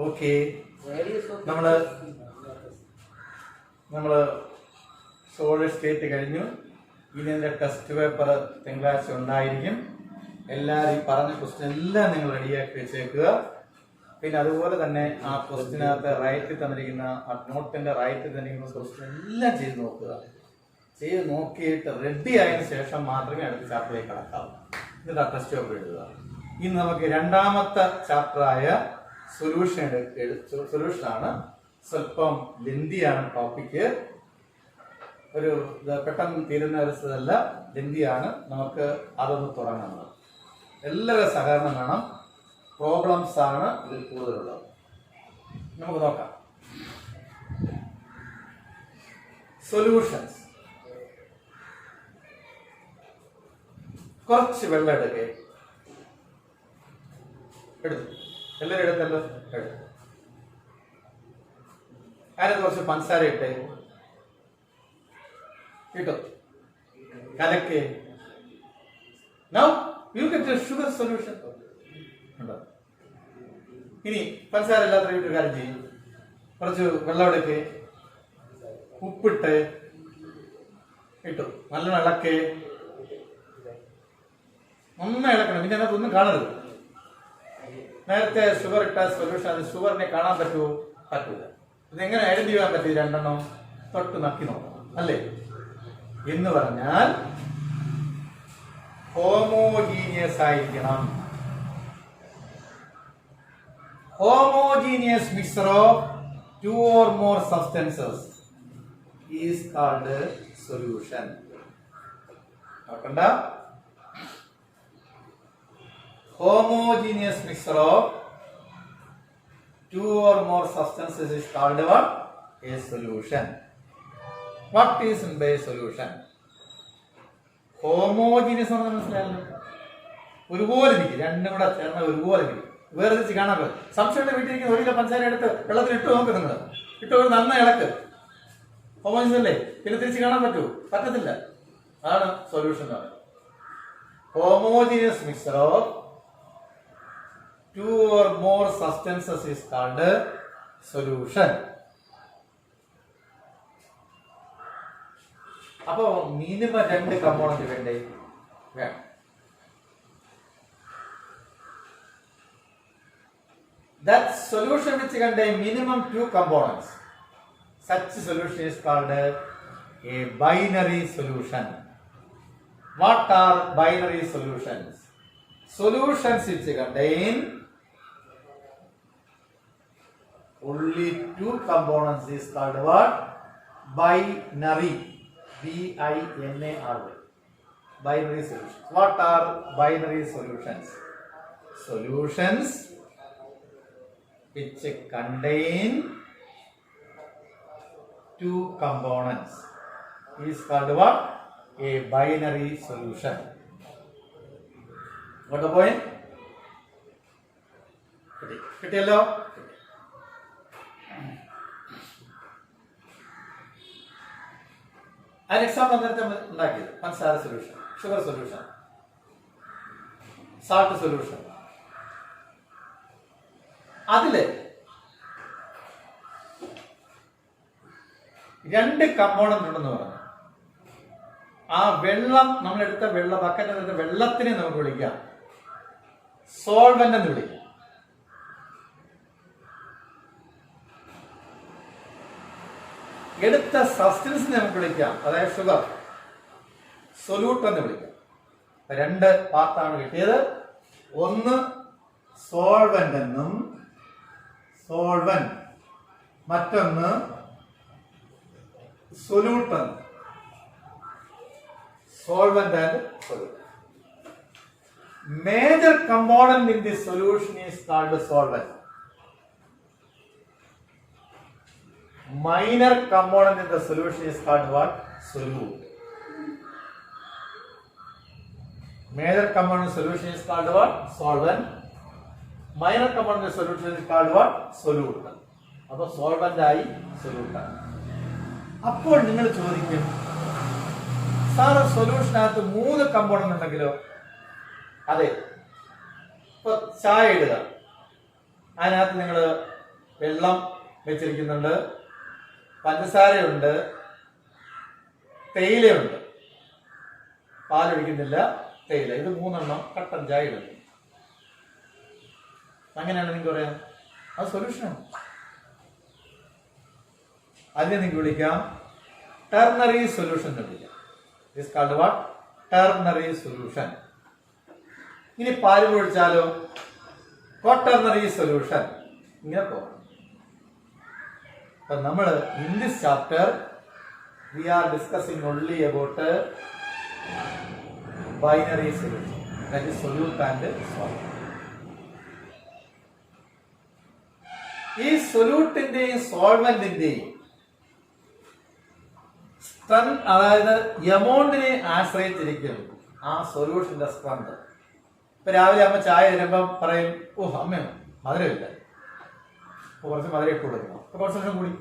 Okay, നമ്മള് solid state കഴിഞ്ഞു. ഇനി അതിന്റെ ടെസ്റ്റ് പേപ്പർ തിങ്കളാഴ്ച ഉണ്ടായിരിക്കും. എല്ലാവരും പറഞ്ഞ ക്വസ്റ്റ്യൻ എല്ലാം നിങ്ങൾ റെഡിയാക്കി വെച്ചേക്കുക. പിന്നെ അതുപോലെ തന്നെ ആ ക്വസ്റ്റ്യനകത്ത് റൈറ്റിൽ തന്നിരിക്കുന്ന ആ നോട്ടിന്റെ റൈറ്റിൽ തന്നിരിക്കുന്ന ക്വസ്റ്റ്യൻ എല്ലാം ചെയ്ത് നോക്കുക. ചെയ്ത് നോക്കിയിട്ട് റെഡി ആയതിനു ശേഷം മാത്രമേ അടുത്ത ചാപ്റ്ററിലേക്ക് കടക്കാവൂ. എന്നിട്ട് ആ ടെസ്റ്റ് പേപ്പർ എഴുതുക. ഇന്ന് നമുക്ക് രണ്ടാമത്തെ ചാപ്റ്ററായ സൊല്യൂഷനാണ്. സ്വല്പം ലെന്തിയാണ് ടോപ്പിക്ക്. ഒരു പെട്ടെന്ന് തീരുന്ന ഒരു സ്ഥലമല്ല, ലെന്തിയാണ്. നമുക്ക് അതൊന്ന് തുടങ്ങുന്നത്. എല്ലാവരും സഹകരണം വേണം. പ്രോബ്ലംസ് ആണ് ഇതിൽ കൂടുതലുള്ളത്. നമുക്ക് നോക്കാം. സൊല്യൂഷൻസ്. കുറച്ച് വെള്ളം എടുക്കേ. എടുത്തു, എല്ലാവരും എടുത്തല്ലോ. എടുത്തു. അതിനകത്ത് കുറച്ച് പഞ്ചസാര ഇട്ടേ. ഇട്ടോ, കലക്കേ. Now you get a sugar solution. ഇനി പഞ്ചസാര ഇല്ലാത്ത ഒരു കാര്യം ചെയ്യും. കുറച്ച് വെള്ളം എടുക്കേ, ഉപ്പിട്ട് ഇട്ടു, നല്ലോണം ഇളക്കേ. നന്നായി ഇളക്കണം. പിന്നെ അതിനകത്ത് ഒന്നും കാണരുത്. നേരത്തെ ഷുഗർ ഇട്ട സൊല്യൂഷൻ, അത് ഷുഗറിനെ കാണാൻ പറ്റുമോ? പറ്റൂല. ഇതെങ്ങനെ ഐഡന്റിഫൈ ചെയ്യാൻ പറ്റും? രണ്ടെണ്ണം തൊട്ട് നക്കി നോക്കണം അല്ലേ? എന്ന് പറഞ്ഞാൽ ഹോമോജീനിയസ് ആയിരിക്കണം. Homogeneous mixture of two or more substances is called solution. നോക്കണ്ട. Homogeneous mixture of two or more substances is called what? A solution. What is in by solution? Homogeneous എന്ന് മനസ്സിലായല്ലോ. ഒരുപോലെ ഇരിക്കും, രണ്ടും കൂടെ ചേർന്ന ഒരുപോലെ ഇരിക്കും. വേറെ തിരിച്ച് കാണാൻ പറ്റും. സംശയമുള്ള വീട്ടിലിരിക്കുന്ന ഒരു കിലോ പഞ്ചസാര എടുത്ത് വെള്ളത്തിൽ ഇട്ട് നോക്ക്. നിങ്ങൾ ഇട്ട് നന്നായി ഇളക്ക്. ഹോമോജീനിയസ് അല്ലേ? പിന്നെ തിരിച്ച് കാണാൻ പറ്റുമോ? പറ്റത്തില്ല. അതാണ് solution. Homogeneous mixer of two or more substances is called solution. അപ്പോ മിനിമം 2 കമ്പോണന്റ് വേണ്ടേ? വേണം. That solution which contain minimum 2 components, such solution is called a binary solution. What are binary solutions? Solutions which contain only 2 components is called what? Binary. B-I-N-A-R-Y. Binary solutions. What are binary solutions? Solutions which contain 2 components is called what? A binary solution. What the point? കിട്ടിയല്ലോ. അതിന് example നേരത്തെ ഉണ്ടാക്കിയത് പഞ്ചസാര solution, sugar solution, salt solution. അതില് 2 component ഉണ്ടെന്ന് പറഞ്ഞു. ആ വെള്ളം, നമ്മളെടുത്ത ബക്കറ്റിനെടുത്ത വെള്ളത്തിനെ നമുക്ക് വിളിക്കാം സോൾവെന്റ് എന്ന് വിളിക്കാം. എടുത്ത സബ്സ്റ്റൻസിനെ നമുക്ക് വിളിക്കാം, അതായത് ഷുഗർ, സൊല്യൂട്ട് എന്ന് വിളിക്കാം. 2 പാർട്ടാണ് കിട്ടിയത്. ഒന്ന് സോൾവെന്റ് എന്നും, സോൾവെന്റ്, മറ്റൊന്ന് solute. Solvent and solute. Major component in the solution is called solvent. Minor component in the solution is called what? Solute. Major component in solution is called what? Solvent. Minor component in solution is called what? Solute. അപ്പോൾ solvent ആയി, solute ആണ്. അപ്പോൾ നിങ്ങൾ ചോദിക്കും, sir സൊല്യൂഷനകത്ത് 3 component ഉണ്ടെങ്കിലോ? അതെ. ഇപ്പൊ ചായ ഇടുക, അതിനകത്ത് നിങ്ങൾ വെള്ളം വെച്ചിരിക്കുന്നുണ്ട്, പഞ്ചസാരയുണ്ട്, തേയിലയുണ്ട്. പാലൊഴിക്കുന്നില്ല, തേയില. ഇത് 3 കട്ടൻ ചായ ഇടുന്നു. അങ്ങനെയാണ് നിങ്ങൾക്ക് പറയാം. അത് സൊല്യൂഷനാണ്. അതിനെ നിങ്ങൾക്ക് വിളിക്കാം ടെർണറി സൊല്യൂഷൻ എന്ന് വിളിക്കാം. This called what? Ternary solution. ഇനി പാല് ഒഴിച്ചാലോ? Quaternary solution. ഇങ്ങനെ പോകാം. അപ്പൊ നമ്മൾ in this chapter we are discussing only about binary solution, that is solute and solvent. ഈ സൊല്യൂട്ടിന്റെയും സോൾവെന്റിന്റെയും സ്ട്രെങ്ത്, അതായത് എമൗണ്ടിനെ ആശ്രയിച്ചിരിക്കും ആ സൊല്യൂഷന്റെ സ്ട്രെങ്ത്. ഇപ്പൊ രാവിലെ അമ്മ ചായ തരുമ്പം പറയും, ഓ അമ്മ മധുരമില്ല, അപ്പൊ കുറച്ച് മധുരം ഇട്ട് കൊടുക്കണം, അപ്പൊ കോൺസെൻട്രേഷൻ കൂടി.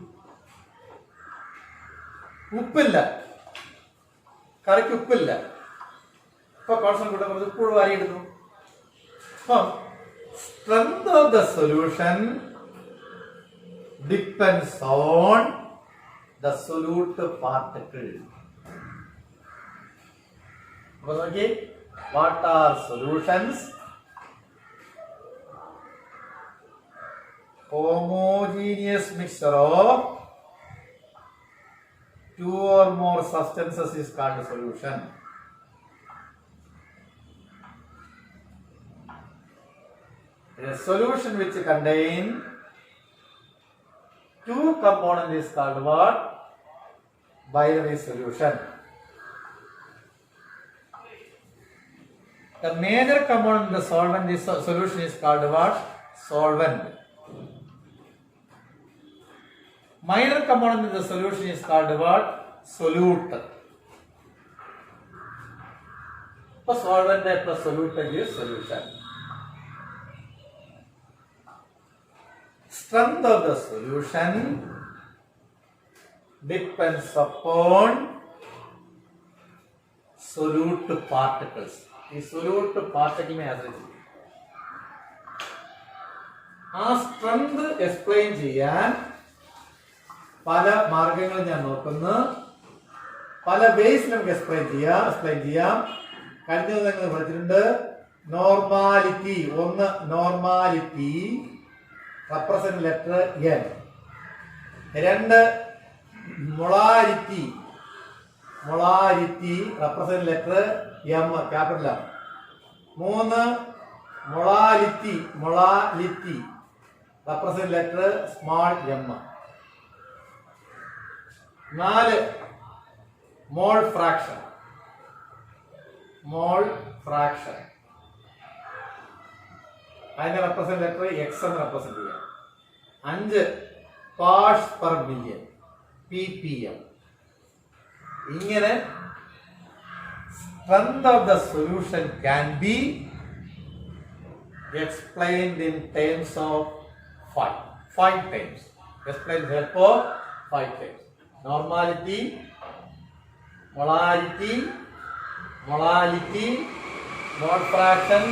ഉപ്പില്ല, കറിക്ക് ഉപ്പില്ല, ഇപ്പൊ കോൺസെൻട്രേഷൻ കൂടെ കുറച്ച് ഉപ്പ് വാരിയിടുന്നു. അപ്പം strength of the solution depends on the solute particle. Okay, what are solutions? Homogeneous mixture of 2 or more substances is called a solution. A solution which contain 2 components is called what? Binary solution. The major component of the solvent is solution is called what? Solvent. Minor component of the solution is called what? Solute. So solvent plus solute is solution. Strength of the solution depends upon solute particles. ഈ solute പാർട്ടിക്കിളിനെ ആശ്രയിച്ച് ആ strength explain ചെയ്യാൻ പല മാർഗങ്ങൾ ഞാൻ നോക്കുന്നു. പല vase നമുക്ക് എക്സ്പ്ലെയിൻ ചെയ്യാം. കഴിഞ്ഞ നിങ്ങൾ പഠിച്ചിട്ടുണ്ട് നോർമാലിറ്റി. ഒന്ന് normality, represent letter N. 2 molarity represent letter M, capital M. 3 molality represent letter small M. 4 mole fraction അതിനെ റെപ്രസെന്റ് ലെറ്റർ എക്സ് എന്ന് റെപ്രസെന്റ് ചെയ്യാം. 5 പാർട്സ് പെർ മില്യൺ ppm. ഇങ്ങനെ strength of the solution can be explained in terms of 5 times. Explain help of 5 times. Normality, molarity, mole fraction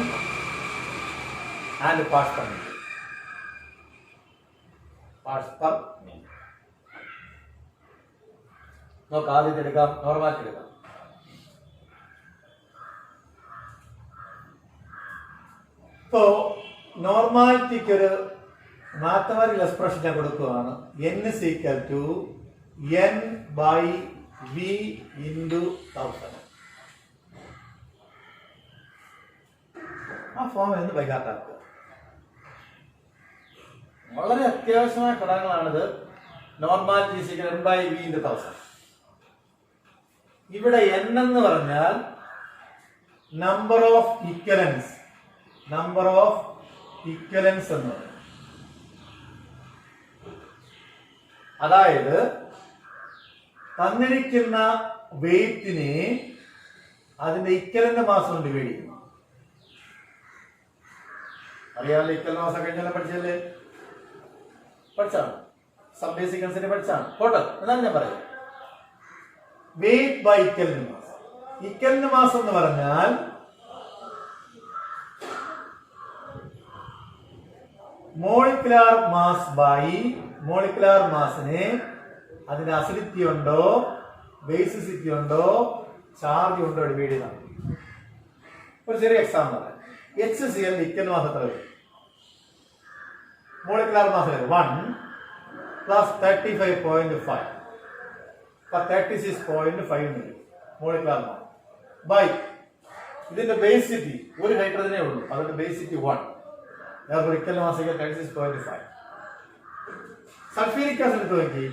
and parts per million. നമുക്ക് ആദ്യം എടുക്കാം, normality എടുക്കാം. ഇപ്പോ നോർമാലിറ്റിക്ക് ഒരു mathematical expression ഞാൻ കൊടുക്കുകയാണ്. n is equal to n by v into 1000. ആ form എന്ന് വൈകാട്ടാക്കുക. വളരെ അത്യാവശ്യമായ ഘടകങ്ങളാണിത്. Normality is equal to n by v into 1000. ഇവിടെ n എന്ന് പറഞ്ഞാൽ നമ്പർ ഓഫ് ഇക്വലൻസ് എന്ന് പറയും. അതായത് തന്നിരിക്കുന്ന വെയിറ്റിനെ അതിന്റെ ഇക്വലന്റ് മാസ് കൊണ്ട് ഡിവൈഡ് ചെയ്യുന്നു. അറിയാമല്ലോ, ഇക്വലന്റ് മാസം കഴിഞ്ഞാൽ പഠിച്ചാണ് സബ് ബേസിക് കൺസെപ്റ്റ് പഠിച്ചാണ്. പോട്ടെ, എന്നാണ് ഞാൻ പറയാം. Weight by equivalent mass. Equivalent mass എന്ന് പറഞ്ഞാൽ മോളിക്കുലാർ മാസ് ബൈ മോളിക്കുലാർ മാസിനെ അതിന് അസിഡിറ്റി ഉണ്ടോ ബേസിസിറ്റി ഉണ്ടോ ചാർജ് ഉണ്ടോ ഡിവൈഡ് ചെയ്താണ്. ഒരു ചെറിയ എക്സാമ്പിൾ ആണ്. HCl നിക്കൽ മാസ് എത്ര വരും? Molecular mass 1 plus 35.5 36.5 molecular mass by ഇതിന്റെ ബേസിറ്റി ഒരു ഹൈഡ്രജനേ ഉള്ളൂ, അതുകൊണ്ട് ബേസിറ്റി 1. നിക്കൽ മാസ് 36.5. സൾഫ്യൂരിക് ആസിഡ് എടുത്ത് നോക്കി.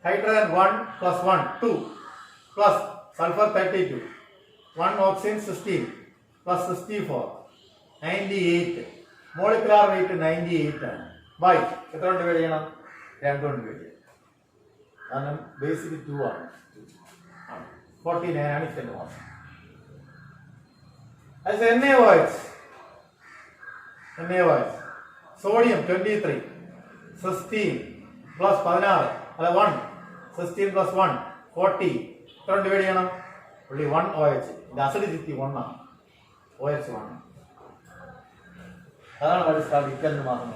Hydrogen 1 plus 1 2 plus sulfur 32 1 oxygen 16 plus 64 98 molecular weight 98 ആണ്. ബൈ എത്ര കൊണ്ട് ഡിവൈഡ് ചെയ്യണം? 2 കൊണ്ട് ഡിവൈഡ് ചെയ്യണം. കാരണം ബേസിക് 2 ആണ്. 49 ആണ് ഇക്കൽ mass. as NaOH sodium 23 16 plus 16 അല്ല 1 16 പ്ലസ് 1 40 എത്ര കൊണ്ട് ഡിവൈഡ് ചെയ്യണം? only 1 OH. ഇത് അസിഡിറ്റി 1 ആണ്. OH 1. അതാണ് മനസ്സിലാക്കി ഇക്കലിന്റെ മാസം.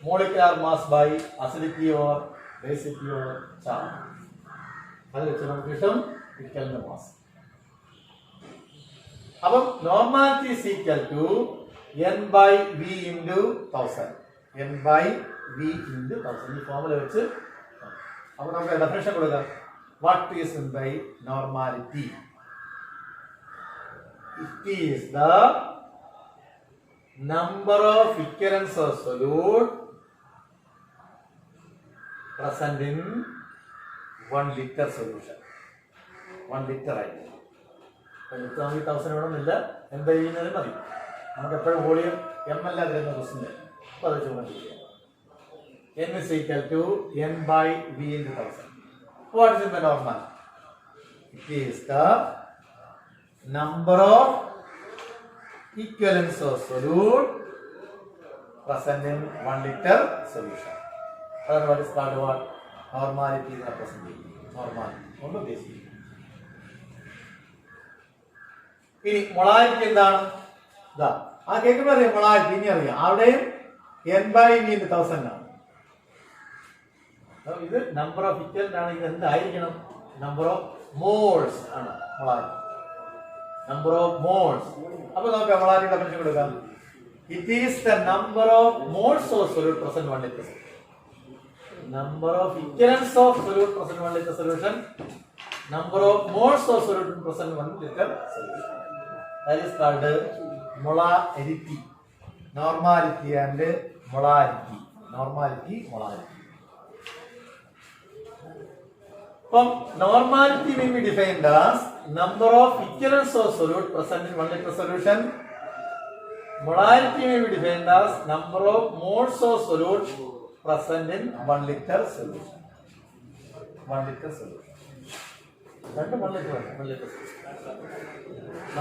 Molecular mass by acidity or basicity or charge. അത് വെച്ച് നമുക്ക് കിട്ടും ഇക്കലിന്റെ മാസ്. അപ്പം normality is equal to N/V into 1000. N/V into 1000. ഈ ഫോർമുല വെച്ച് അപ്പൊ നമുക്ക് ഡെഫിനിഷൻ കൊടുക്കാം. What is meant by normality? It is the number of occurrence of solute present in 1 liter solution. 1 liter ആയിട്ട് 1000 വേണമെന്നില്ല. N/V മതി. നമുക്ക് എപ്പോഴും വോളിയം ml ആകുന്ന ക്വസ്റ്റ്യൻ അപ്പോൾ അത് ചോദിക്കുക. N is equal to N/V into 1000. What is the normal? It is the number of equivalents of solute present in 1 liter solution. That what is called what? Normality is represented. Normality. ഒന്ന് ഉദ്ദേശിക്കും. ഇനി molarity എന്താണ്? ഇതാ ആ കേൾക്കുമ്പോൾ അറിയാം molarity. ഇനി അറിയാം അവിടെയും N/V into 1000 ആണ്. ഇത് നമ്പർ ഓഫ് ഇക്വലന്റ് ആണ്. ഇത് എന്തായിരിക്കണം? നമ്പർ ഓഫ് മോൾസ് ആണ് മൊളാരിറ്റി. Number of moles. അപ്പൊ നമുക്ക് മൊളാരിറ്റി ഡെഫിനിഷൻ കൊടുക്കാം. It is the number of moles of solute present 1 litre. Number of equivalents of solute present 1 litre solution. Number of moles of solute present 1 litre solution. That is called molarity. Normality and molarity. Normality, molarity. Normality may be defined as number of equivalents of solute present in 1 liter solution. Molarity may be defined as number of moles of solute present in 1 liter solution. 1 liter solution. That is 1 liter solution.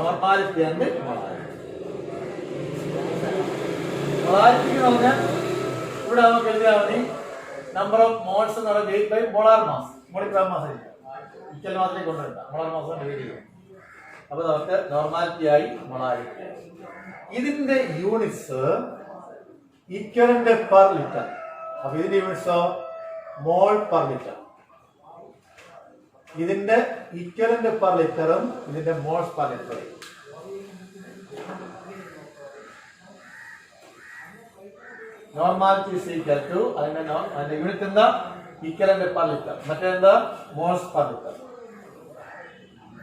Normality and molarity. Molarity എന്ന് പറഞ്ഞാൽ ഇവിടെ നമുക്ക് എഴുതിയാൽ മതി number of moles എന്ന് പറഞ്ഞാൽ weight by molar mass. Molecular mass ആയിരിക്കും. Equal മാസിലേക്ക് കൊണ്ടുവരണ്ട. മോളാർ മാസ് ഡിവൈഡ് ചെയ്യും. അപ്പൊ നമുക്ക് നോർമാലിറ്റി ആയി മൊളാരിറ്റി. ഇതിന്റെ യൂണിറ്റ്സ് ഇക്വലന്റ് പെർ ലിറ്റർ. അപ്പൊ ഇതിന്റെ യൂണിറ്റ്സോ മോൾ പെർ ലിറ്റർ. ഇതിന്റെ ഇക്വലന്റ് പെർ ലിറ്ററും ഇതിന്റെ moles per litre. Normality is equal to അതിന്റെ യൂണിറ്റ് എന്താ? Equivalent per litre. മറ്റേന്താ? Moles per litre.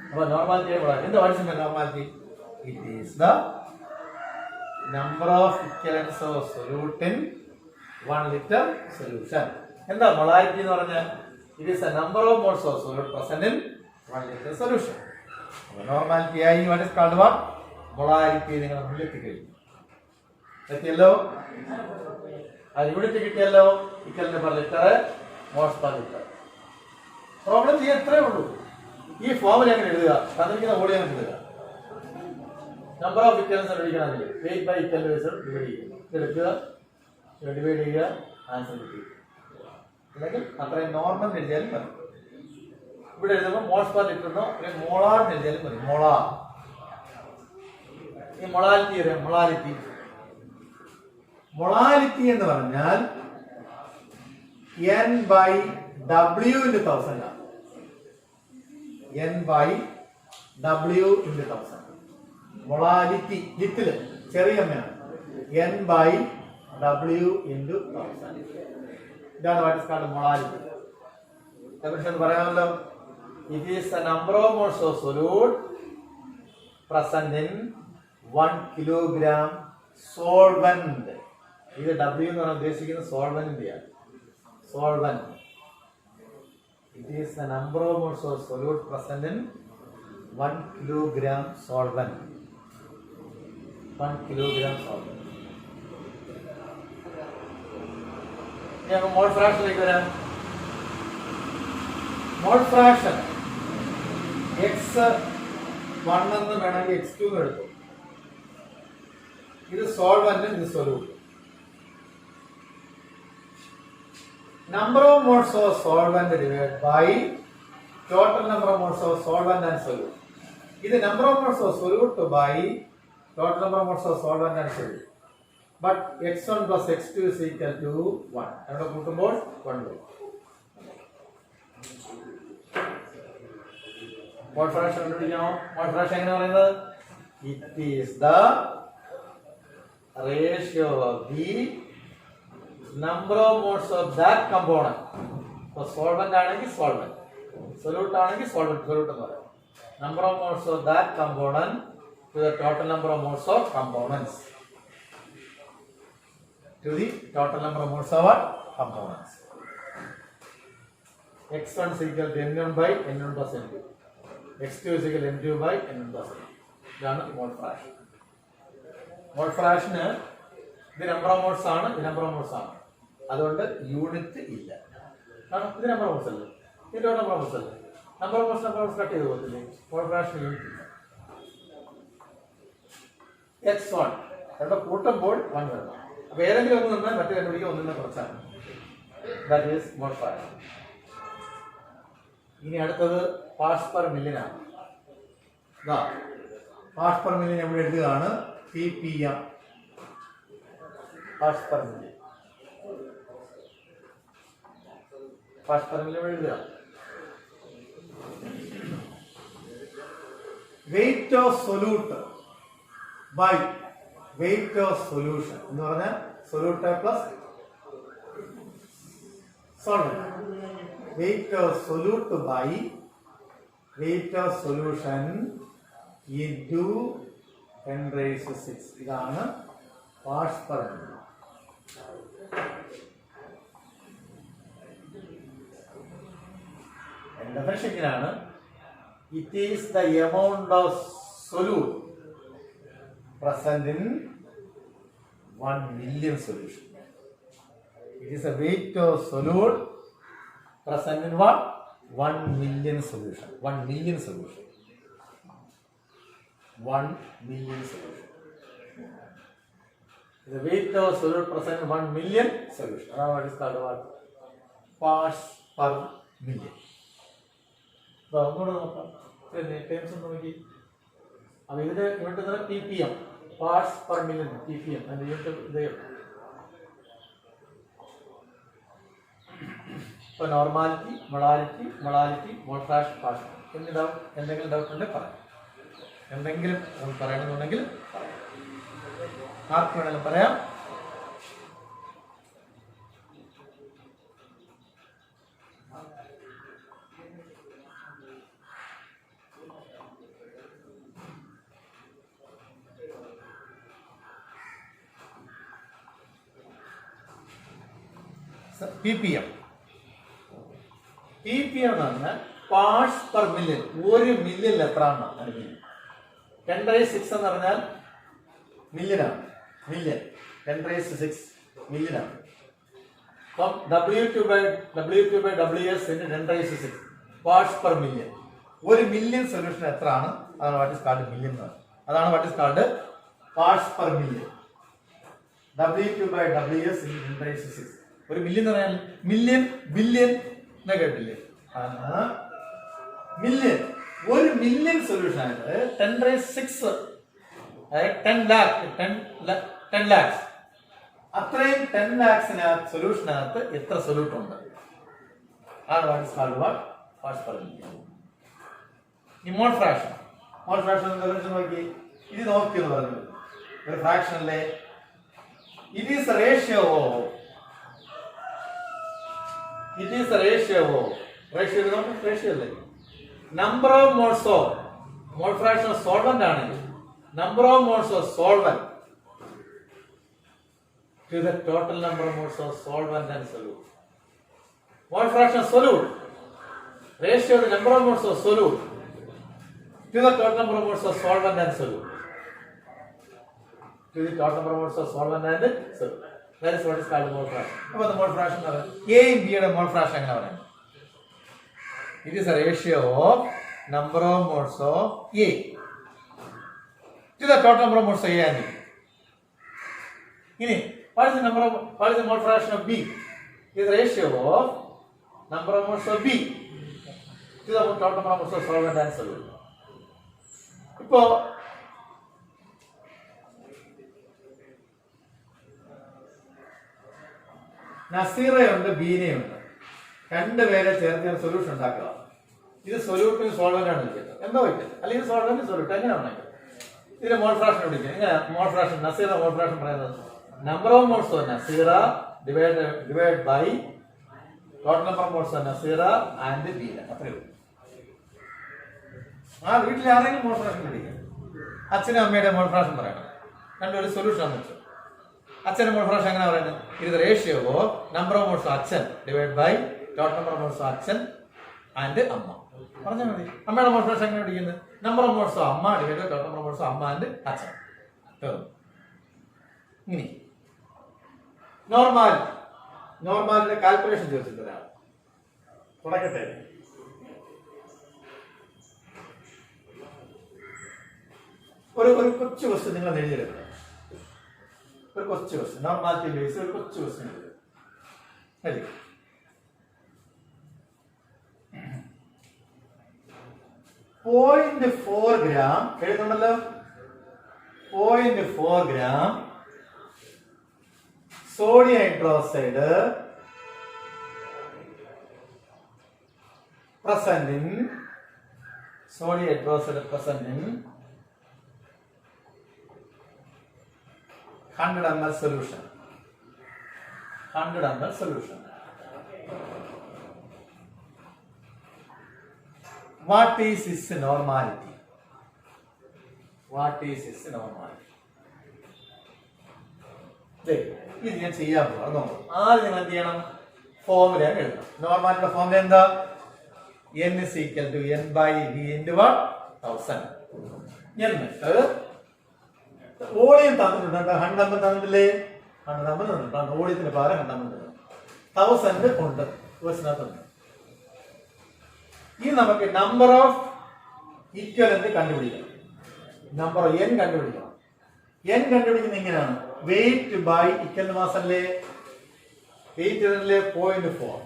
അപ്പൊ നോർമാലിറ്റി എന്താ? What is normality? It is the number of equivalents of solute in 1 litre solution. എന്താ molarity എന്ന് പറഞ്ഞാൽ? It is the number of moles of solute present in 1 litre solution. Normality ആയി what is called what? Molarity. നിങ്ങൾ മുന്നിൽ എത്തിക്കഴിഞ്ഞു. എത്തിയല്ലോ? ആ unit കിട്ടിയല്ലോ. Equivalent per litre, moles per litre. Problem ചെയ്യാൻ എത്രയേ ഉള്ളൂ. ഈ ഫോമിൽ എങ്ങനെ എഴുതുക? തന്നിരിക്കുന്ന വോളിയം എഴുതുക. നമ്പർ ഓഫ് ഇക്വലൻസ് കണ്ടുപിടിക്കണമെങ്കിൽ വെയിറ്റ് ബൈ ഇക്വലന്റ് വെച്ച് ഡിവൈഡ് ചെയ്യുക. എടുക്കുക, ഡിവൈഡ് ചെയ്യുക, ആൻസർ കിട്ടുക. അല്ലെങ്കിൽ അത്രയും നോർമൽ എഴുതിയാലും മതി. ഇവിടെ എഴുതുമ്പോൾ മോൾസ് പെർ ലിറ്ററിനോ അല്ലെങ്കിൽ മോളാർ എഴുതിയാലും മതി. മോളാർ. ഈ മൊളാരിറ്റി അറിയാം. മൊളാരിറ്റി മൊളാലിറ്റി എന്ന് പറഞ്ഞാൽ n by w into 1000 ആണ്. n by w into 1000. Molality little ചെറിയ എണ്ണയാണ്. n by w into 1000. ഇതാണ് what is called molality. Definition പറയാമല്ലോ. It is the number of moles of solute present in 1 kilogram solvent. ഇത് W എന്ന് പറഞ്ഞാൽ ഉദ്ദേശിക്കുന്നത് സോൾവെന്റിന്റെയാണ്. Solvent. It is the number of moles of solute present in 1 kilogram solvent. 1 kilogram solvent. ഇനി മോൾ ഫ്രാക്ഷനിലേക്ക് വരാം. Mole fraction x1 എന്ന് വേണമെങ്കിൽ x2 എന്ന് എടുത്തു. ഇത് സോൾവെന്റ്, ഇത് solute. Number of moles of solvent divided by total number of moles of solvent and solute. This number of moles of solute by total number of moles of solvent and solute. But x1 plus x2 is equal to 1. And put the mole 1 by. Mole fraction mole fraction it is the ratio of the number of moles of that component. So solvent ആണെങ്കിൽ solvent, solute ആണെങ്കിൽ solvent എന്ന് പറയാം. Number of moles of that component to the total number of moles of components. To the total number of moles of what? Components. x1 is equal to n1 by n1 plus n2. x2 is equal to n2 by n1 plus n2. ഇതാണ് മോൾ fraction. മോൾ ഫ്രാക്ഷന് ഇത് number of moles ആണ്, ഇത് number of moles ആണ്. അതുകൊണ്ട് unit ഇല്ല. കാരണം ഇത് number of moles അല്ലേ, ഇത് നമ്പർ ഓഫ് മോൾസ് അല്ലേ. നമ്പർ ഓഫ് മോൾസ് കട്ട് ചെയ്ത് പോകത്തില്ലേ. മോൾ ഫ്രാക്ഷൻ യൂണിറ്റ് ഇല്ല. x1 രണ്ട് കൂട്ടുമ്പോൾ 1 വരണം. അപ്പൊ ഏതെങ്കിലും ഒന്ന് നിന്നാൽ മറ്റേ കണ്ടുപിടിക്കുക ഒന്നിനെ കുറച്ചാണ്. That is mole fraction. ഇനി അടുത്തത് പാർട്സ് പെർ മില്യനാണ്. പാർട്സ് പെർ മില്യൻ എവിടെ എഴുതുകയാണ്? ppm. Parts per million. Parts per million എഴുതുക. Weight of solute by weight of solution എന്ന് പറഞ്ഞാൽ solute plus solvent. Weight of solute by weight of solution into 10 raised to 6. ഇതാണ് parts per million. Definition ഇങ്ങനെയാണ്. It is the amount of solute present in 1 million solution. It is the weight of solute present in what? 1 million solution. 1 million solution. 1 million solution. The weight of solute present in 1 million solution. Now what is called what? Parts per million. So അങ്ങോട്ട് നോക്കാം. Terms ഒന്ന് നോക്കി. അപ്പോൾ ഇതിന്റെ unit ppm. Parts per million ppm. അതിന്റെ unit ഇതേ. ഇപ്പോൾ normality, molality, mole fraction, parts. എന്തെങ്കിലും ഡൗട്ട് ഉണ്ടെങ്കിൽ പറയാം. എന്തെങ്കിലും പറയണമെന്നുണ്ടെങ്കിൽ പറയാം. ആർക്ക് വേണമെങ്കിലും പറയാം. ppm. ppm എന്ന് പറഞ്ഞാൽ പാർട്സ് പെർ മില്യൺ. ഒരു മില്യണിൽ എത്ര ആണ്? 10⁻⁶ എന്ന് പറഞ്ഞാൽ മില്യനാണ്. മില്യൺ 10⁻⁶ മില്യനാണ്. അപ്പം W2 by WS into 10⁻⁶ parts per million. ഒരു മില്യൺ സൊല്യൂഷൻ എത്ര ആണ്? അതാണ് വാട്ട് ഇസ് കാൾഡ് മില്യൺ. അതാണ് what is called parts per million. W2 by WS into 10⁻⁶. ഒരു മില്യൺ എന്ന് പറഞ്ഞാൽ മില്യൺ, ബില്യൺ എന്ന് കേട്ടില്ലേ? മില്യൺ. ഒരു മില്യൺ സൊല്യൂഷൻ ആയിട്ട് 10⁻⁶, അതായത് 10 lakhs അത്രയും 10 lakhs സൊല്യൂഷനകത്ത് എത്ര സൊല്യൂട്ട് ഉണ്ട് ആണ് വാട്ട്സ് പറഞ്ഞിരിക്കുന്നത്. ഈ മോൾ ഫ്രാക്ഷൻ നോക്കി, ഇത് നോക്കി എന്ന് പറഞ്ഞത് ഒരു ഫ്രാക്ഷൻ അല്ലേ. ഇറ്റ് ഈസ് റേഷ്യോ അല്ലേ number of moles of mole fraction solvent ആണെങ്കിൽ number of moles of solvent to the total number of moles of solvent and solute. Mole fraction solute ratio of the number of moles of solute to the total number of moles of solvent and solute. To the total number of moles of solvent and solute. That is what is called mole fraction. What is the mole fraction? A in B is mole fraction. It is a ratio of number of moles of A to the total number of moles of A and B. What is the mole fraction of B? It is the ratio of number of moles of B to the total number of moles of solvent and solute. ഇപ്പോൾ നസീറയുണ്ട് ബീനയുണ്ട്, രണ്ടുപേരെ ചേർത്ത് solution ഉണ്ടാക്കുക. ഇത് സൊല്യൂട്ടിന് solvent ആണ് വിളിക്കുന്നത്, എന്തോ വയ്ക്കുന്നത്, അല്ലെങ്കിൽ സോൾവെന്റ് സൊല്യൂട്ട് എങ്ങനെ ഉണ്ടെങ്കിൽ ഇതിന്റെ മോൾ ഫ്രാക്ഷൻ വിളിക്കുന്നത്. എങ്ങനെ mole fraction Naseera mole fraction പറയുന്നത് number of moles of Nasira divided by total number of moles of Nasira and Bina. ആ വീട്ടിൽ ആരെങ്കിലും മോൾ ഫ്രാക്ഷൻ പിടിക്കാം. അച്ഛനും അമ്മയുടെ മോൾ ഫ്രാക്ഷൻ പറയണം, രണ്ടൊരു സൊല്യൂഷൻ ആണ് വെച്ചു. അച്ഛൻ്റെ മോൾ ഫ്രാക്ഷൻ എങ്ങനെ പറയുന്നത്? ഇത് ratio of number of moles of അച്ഛൻ divide by total number of moles of അച്ഛൻ ആൻഡ് അമ്മ. പറഞ്ഞാൽ മതി. അമ്മയുടെ മോൾ ഫ്രാക്ഷൻ എങ്ങനെ പിടിക്കുന്നത്? നമ്പർ ഓഫ് മോൾസ് ഓഫ് അമ്മ divide by total number of moles of അമ്മ ആൻഡ് അച്ഛൻ. ഇനി നോർമാലിന്റെ കാൽക്കുലേഷൻ ചോദിച്ചിട്ട് ഒരാൾ തുടക്കട്ടെ. ഒരു കൊച്ചു ക്വസ്റ്റ്യൻ നിങ്ങൾ എഴുതിയെടുക്കണം. ഒരു കൊച്ചു ക്വസ്റ്റ്യൻ നോർമാലിറ്റി ബേസ് ഒരു കൊച്ചു ക്വസ്റ്റ്യൻ എഴുതി 0.4 gram എഴുതുന്നുണ്ടല്ലോ. 0.4 gram sodium hydroxide present in 100 ml solution. What is its normality? ഇത് ഞാൻ ചെയ്യാൻ പോകും. ആദ്യം നിങ്ങൾ എന്ത് ചെയ്യണം? ഫോർമുല എഴുതണം. നോർമാലിറ്റിയുടെ ഫോർമുല എന്താ? n is equal to n by v into what? 1000. എന്നിട്ട് വോളിയം തന്നിട്ടുണ്ട്. 100 ml തന്നിട്ടില്ലേ? 100 ml തന്നിട്ടുണ്ട്. വോളിയത്തിന് പകരം 100 ml 1000 ഉണ്ട് ക്വസ്റ്റിനകത്തുണ്ട്. ഇനി നമുക്ക് നമ്പർ ഓഫ് ഈക്വലന്റ് കണ്ടുപിടിക്കണം. നമ്പർ n കണ്ടുപിടിക്കണം. n കണ്ടുപിടിക്കുന്നത് ഇങ്ങനെയാണ്. വെയിറ്റ് ബൈ ഇക്വൽ മാസ് അല്ലേ? വെയിറ്റ് 0.4.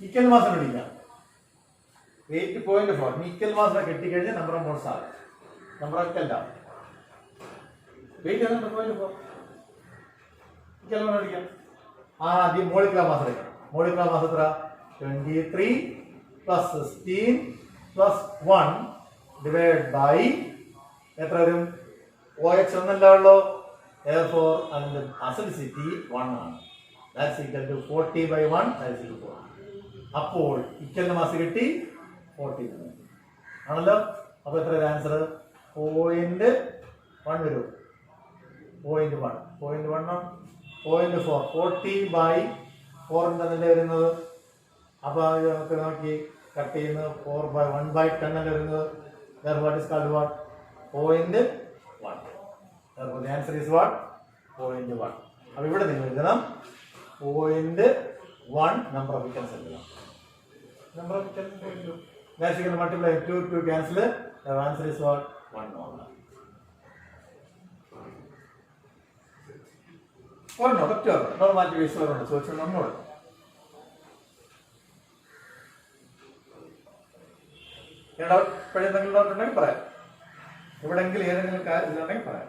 ഇക്വൽ മാസ് കണ്ടുപിടിക്കാം. വെയിറ്റ് 0.4. ഇക്വൽ മാസ് കിട്ടിക്കഴിഞ്ഞാൽ നമ്പർ ഓഫ് മോൾസ് ആകും. നമ്പർ ഓഫ് ഇക്വൽ ആവും. വെയിറ്റ് 0.4. ഇക്വൽ മാസ് കണ്ടുപിടിക്കാം. ആദ്യം മോളിക്കുലർ മാസ് എടുക്കണം. മോളിക്കുലർ മാസ് എത്ര? 23 plus 16 plus 1 divided by എത്ര വരും? OH ഒന്നല്ല ഉള്ളൂ. Therefore അതിന്റെ അസിഡിസിറ്റി 1 ആണ്. That's equal to 40 by 1. That is equal to 4. അപ്പോൾ ഇക്വലിന്റെ മാസ് കിട്ടി 40 ആണല്ലോ. അപ്പൊ എത്ര ആൻസർ? 0.1 വരും. 0.1 0.4 40 by 4 ഉണ്ടെന്നല്ലേ വരുന്നത്. അപ്പൊ നമുക്ക് നോക്കി കട്ട് ചെയ്യുന്നത് 4 by 1 by 10 അല്ലേ വരുന്നത്. What is called what? 0.1. Therefore the answer is what? 0.1. അപ്പോൾ ഇവിടെ നിങ്ങൾ എഴുതണം 0.1 number of items എഴുതണം. Number of items എഴുതും. That's equal to multiply 2 cancel. The answer is what? 1 only. ഒരെണ്ണം ഒറ്റ നോർമാലിറ്റി ബേസ് ഒരെണ്ണം ചോദിച്ചാൽ ഒന്നോട് എന്തെങ്കിലും ഡൗട്ട് ഉണ്ടെങ്കിൽ പറയാം. എവിടെയെങ്കിലും ഏതെങ്കിലും കാര്യം ഇതുണ്ടെങ്കിൽ പറയാം.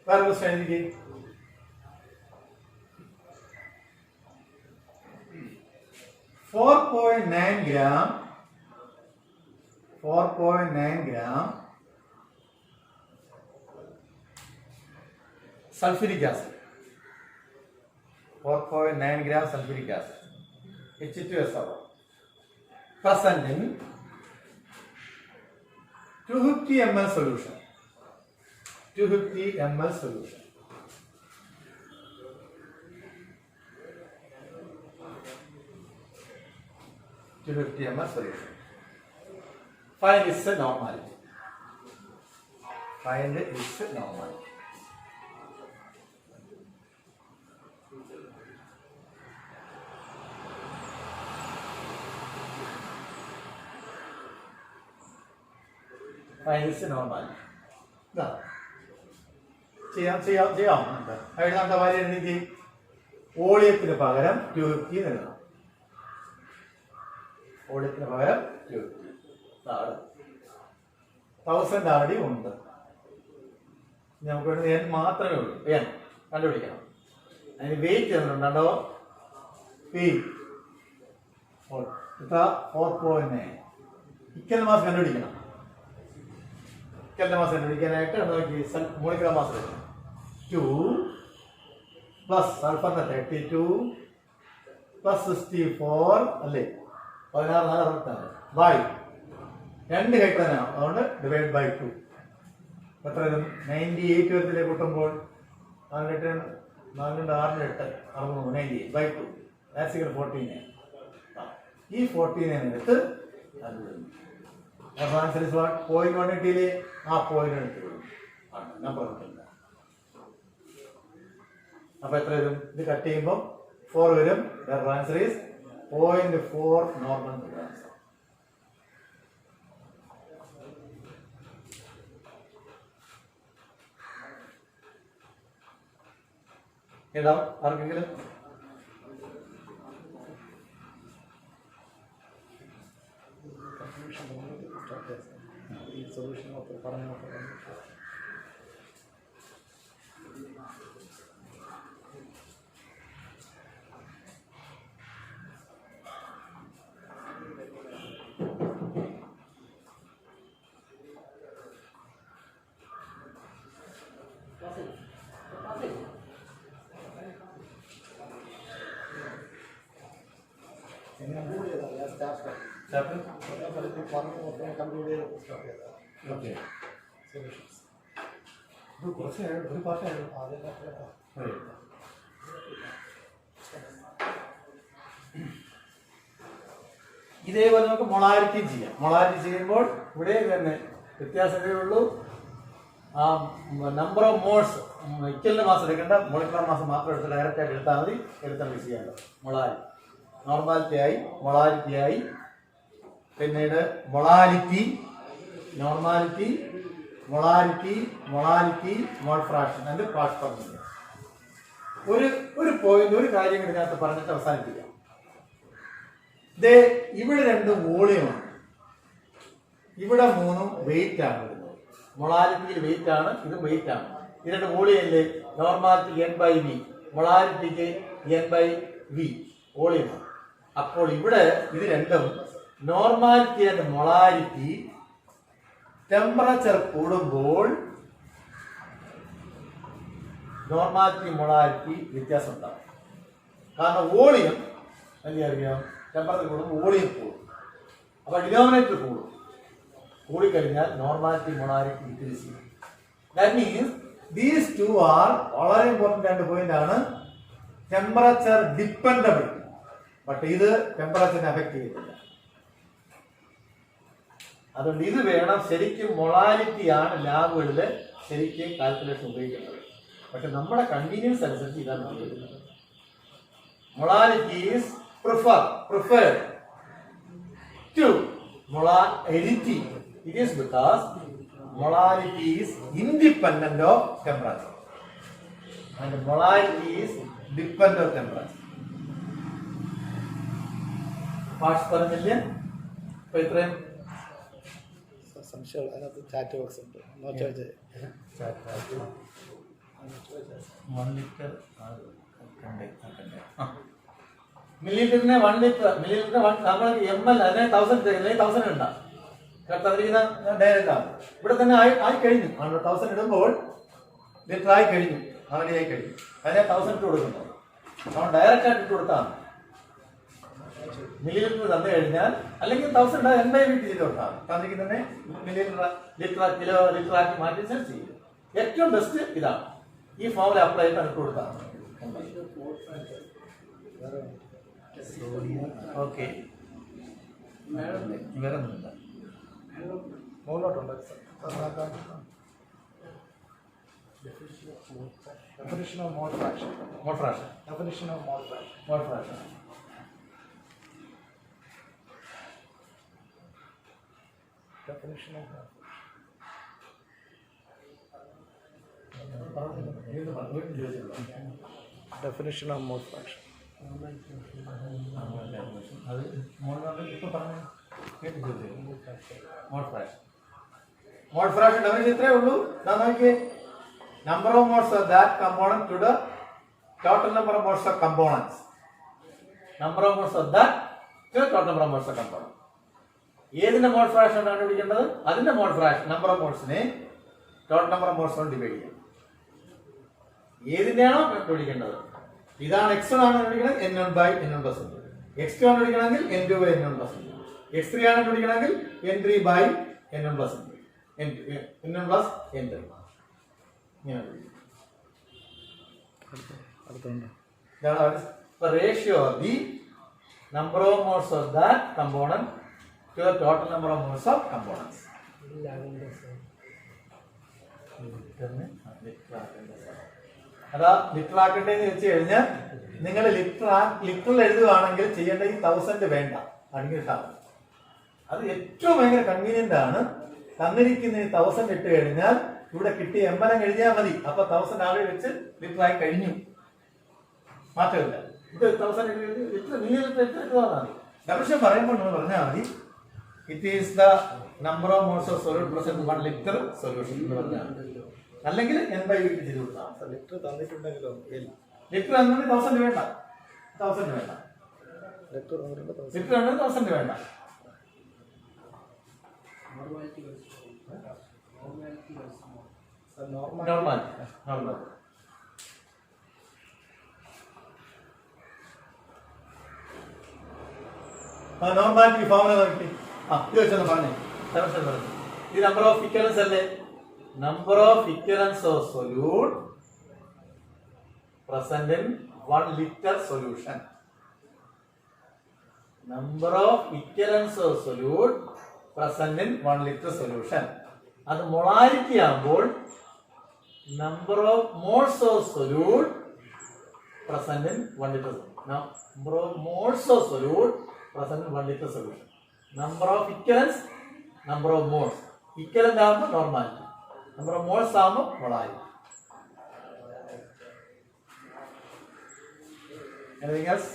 വേറെ ക്വസ്റ്റ്യൻ എനിക്ക് 4.9 gram sulfuric acid. 4.9 gram sulfuric acid, H2SO, present in 250 ml solution. 250 ml solution. Find its normality. Find its normality. Find its normality. ചെയ്യാം. എഴുതാണ്ട കാര്യം എനിക്ക് വോളിയത്തിന് പകരം 250 എഴുതണം. വോളിയത്തിന് പകരം 1000 ആൾറെഡി ഉണ്ട്. നമുക്ക് വേണ്ടത് n മാത്രമേ ഉള്ളൂ. n കണ്ടുപിടിക്കണം. അതിന് വെയിറ്റ് തന്നിട്ടുണ്ടോ? P 4.9. ഇക്കൽ മാസ് കണ്ടുപിടിക്കണം. ഇക്കലിന്റെ മാസ് കണ്ടുപിടിക്കാനായിട്ട് നോക്കി മോളിക്കുലർ മാസ് 2 പ്ലസ് സൾഫറിന്റെ 32 പ്ലസ് 64 അല്ലേ 16 ബൈ 2 കഴിക്കാനാണ്. അതുകൊണ്ട് ഡിവൈഡ് ബൈ 2 എത്ര വരും? 98 വരത്തിലേക്ക് കൂട്ടുമ്പോൾ 4 8 98 ബൈ 2 ദാറ്റ്സ് ഈക്വൽ 49. ഈ 49 എടുത്ത് ആൻസർ ഇസ് വാട്ട്? 0.1 കിട്ടിയില്ലേ? ആ 0.1 എടുത്തുള്ളൂ. നമ്പർ കിട്ടില്ല. അപ്പൊ എത്ര വരും? ഇത് കട്ട് ചെയ്യുമ്പോൾ 4 വരും. Answer is 0.4 normal answer. ഏതാ ആർക്കെങ്കിലും? സൊല്യൂഷൻ പറഞ്ഞു. ഇതേപോലെ നമുക്ക് മൊളാരിറ്റി ചെയ്യാം. മൊളാരിറ്റി ചെയ്യുമ്പോൾ ഇവിടെ തന്നെ വ്യത്യാസമേ ഉള്ളൂ. ആ നമ്പർ ഓഫ് മോൾസ് ഇക്കലിന്റെ മാസം എടുക്കേണ്ട, മോളിക്കുലർ മാസം മാത്രം എടുത്ത് ഡയറക്റ്റ് ആയിട്ട് എടുത്താൽ മതി. എടുത്താണ് ചെയ്യാനുള്ളത്. മൊളാരിറ്റി നോർമാലിറ്റിയായി, മൊളാരിറ്റിയായി, പിന്നീട് molarity, normality, molarity, molarity, mole fraction and parts per million. ഒരു പോയിന്റ്, ഒരു കാര്യം ഇതിനകത്ത് പറഞ്ഞിട്ട് അവസാനിപ്പിക്കാം. ഇവിടെ 2 വോളിയമാണ്, ഇവിടെ 3 വെയിറ്റ് ആണ് വരുന്നത്. മൊളാരിറ്റിയിൽ വെയിറ്റ് ആണ്, ഇത് വെയിറ്റ് ആണ്. ഇത് 2 വോളിയല്ലേ? Normality n/v, മൊളാരിറ്റിക്ക് n/v വോളിയമാണ്. അപ്പോൾ ഇവിടെ ഇത് രണ്ടും നോർമാലിറ്റി ആൻഡ് മൊളാരിറ്റി ടെമ്പറേച്ചർ കൂടുമ്പോൾ നോർമാലിറ്റി മൊളാരിറ്റി വ്യത്യാസം ഉണ്ടാവും. കാരണം വോളിയം എന്താ അറിയാം, ടെമ്പറേച്ചർ കൂടുമ്പോൾ വോളിയം കൂടും. അപ്പൊ ഡിനോമിനേറ്റർ കൂടും. കൂടിക്കഴിഞ്ഞാൽ നോർമാലിറ്റി മൊളാരിറ്റി ഡിക്രീസ് ചെയ്യും. ദാറ്റ് മീൻസ് ദീസ് 2 ആർ വളരെ ഇമ്പോർട്ടന്റ് 2 പോയിന്റ് ആണ്. ടെമ്പറേച്ചർ ഡിപ്പെൻഡബിൾ, ബട്ട് ഇത് ടെമ്പറേച്ചറിനെ അഫക്ട് ചെയ്യുന്നില്ല. അതുകൊണ്ട് ഇത് വേണം ശരിക്കും. മൊളാരിറ്റി ആണ് ലാബുകളിൽ ശരിക്കും കാൽക്കുലേഷൻ ഉപയോഗിക്കുന്നത്. പക്ഷെ നമ്മുടെ കൺവീനിയൻസ് അനുസരിച്ച് ഇതാണ് ഉപയോഗിക്കുന്നത്. Molarity is preferred to molarity. It is because molarity is independent of temperature and molarity is dependent of temperature. Parts per million. അപ്പോൾ ഇത്രയും സംശയം അതിനകത്ത് ചാറ്റ് ബോക്സ് ഉണ്ട്. 1 ലിറ്റർ മില്ലിലിറ്ററിന് 1 ലിറ്റർ മില്ലിലിറ്ററിന് നമ്മൾ ml അതിനെ 1000 ഉണ്ടാ തന്നിരിക്കുന്ന ഡയറക്റ്റാണ് ഇവിടെ തന്നെ ആയി കഴിഞ്ഞു 1000 ഇടുമ്പോൾ ലിറ്റർ ആയി കഴിഞ്ഞു അങ്ങനെ ആയി കഴിഞ്ഞു അതിനെ 1000 ഇട്ട് കൊടുക്കുന്നു നമ്മൾ ഡയറക്റ്റ് ആയിട്ട് ഇട്ട് കൊടുത്താൽ മില്ലിലിറ്റർ തന്നു കഴിഞ്ഞാൽ അല്ലെങ്കിൽ 1000 NBV ചെയ്ത് കൊടുത്താൽ തന്നിരിക്കുന്നതിനെ മില്ലിലിറ്റർ കിലോ ലിറ്റർ ആക്കി മാറ്റി സെറ്റ് ചെയ്യും. ഏറ്റവും ബെസ്റ്റ് ഇതാണ് ഈ ഫോമിൽ അപ്ലൈ ചെയ്ത് ഇട്ട് കൊടുത്താൽ ഓക്കെ. വേറെ ഒന്നുമില്ല. Definition of mole fraction. Mole fraction. Definition of mole fraction. Mole fraction. Definition of mole fraction. Definition of mole fraction. അത് ഇപ്പൊ പറഞ്ഞു mole fraction. Mole fraction definition ഇത്രേ ഉള്ളൂ. നോക്കിയേ, number of moles of that component to the total number of moles of components. Number of moles of that to total number of moles of component. ഏതിന്റെ mole fraction ആണ് കണ്ടുപിടിക്കേണ്ടത്? അതിന്റെ mole fraction number of മോൾസിനെ total number of moles കൊണ്ട് divide ചെയ്യാം. ഏതിന്റെയാണോ കണ്ടുപിടിക്കേണ്ടത്? ഇതാണ് x1 ആണ് കണ്ടുപിടിക്കുന്നത് n1 by n1 plus n2. x2 ആണ് കണ്ടുപിടിക്കണമെങ്കിൽ n2 by n1 plus n2. x3 ആണ് കണ്ടുപിടിക്കണമെങ്കിൽ n3 by n1 plus n2. n1 plus n3. ഇതാണ് ratio of the number of moles of that component to the total number of moles of components. അതാ litre ആക്കണ്ടേന്ന് വെച്ച് കഴിഞ്ഞാൽ നിങ്ങൾ ലിറ്ററിൽ എഴുതുകയാണെങ്കിൽ ചെയ്യേണ്ട ഈ 1000 വേണ്ട, അടിങ്ങിട്ടാണ്. അത് ഏറ്റവും ഭയങ്കര കൺവീനിയന്റ് ആണ്. തന്നിരിക്കുന്ന ഈ 1000 ഇട്ട് കഴിഞ്ഞാൽ ഇവിടെ കിട്ടിയ എമ്പലം എഴുതിയാൽ മതി. അപ്പൊ 1000 ആളെ വെച്ച് ലിറ്റർ ആയി കഴിഞ്ഞു, മാറ്റമില്ല. ഇത് 1000 ലിറ്റർ മതി. ഡെഫിനിഷൻ പറയുമ്പോൾ നിങ്ങൾ പറഞ്ഞാൽ മതി it is the number of moles of solid present 1 litre solution എന്ന് പറഞ്ഞാൽ, അല്ലെങ്കിൽ NBV ചെയ്ത് കൊടുത്താൽ. ലിറ്റർ തന്നിട്ടുണ്ടെങ്കിലോ? ലിറ്റർ എന്നത് 1000 വേണ്ട, 1000 വേണ്ട. ലിറ്റർ ലിറ്റർ എന്നത് 1000 വേണ്ട. നോർമൽ നോർമാലിറ്റി ഫോർമുല നോക്കി. ഇത് വെച്ചൊന്ന് പറഞ്ഞേ. ഈ നമ്പർ ഓഫ് ഇക്വലൻസ് അല്ലേ? Number of equivalents of solute present in 1 litre solution. Number of equivalents of solute present in 1 litre solution. അത് മൊളാരിറ്റി ആകുമ്പോൾ number of moles of solute present in 1 litre. Number of moles of solute present in 1 litre solution. Number of ഇക്വലൻസ്, number of moles. Equivalent ആകുമ്പോൾ normality, number of moles ആകുമ്പോൾ molarity. Anything else?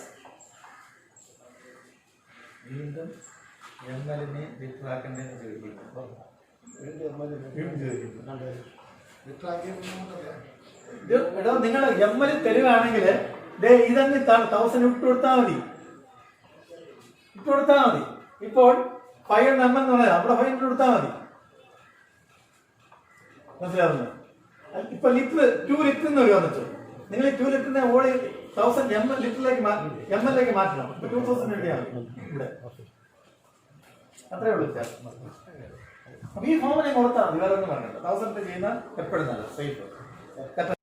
വീണ്ടും എമ്മലിനെ litre ആക്കണ്ടെന്ന് ചോദിക്കുന്നു. നിങ്ങൾ എമ്മൽ തരുവാണെങ്കിൽ ഇതങ്ങ് 1000 ഇട്ട് കൊടുത്താൽ മതി, ഇപ്പോൾ 500 ml എന്ന് പറയാം, അവിടെ 500 കൊടുത്താൽ മതി. മനസ്സിലാവുന്നു? ഇപ്പൊ ലിറ്റർ 2 ലിറ്റർ എന്ന് വന്നിട്ട് നിങ്ങൾ 2 ലിറ്ററിനെ 1000 ml ലിറ്ററിലേക്ക് മാറ്റണം. ഇപ്പൊ 2000 വേണ്ടിയാണ് ഇവിടെ. അത്രേ ഉള്ളൂ. അപ്പൊ ഈ ഫോമിനെ കൊടുത്താൽ മതി, വേറെ ഒന്നും വേണ്ട. 1000 ചെയ്യുന്ന എപ്പോഴും നല്ല സേഫ്.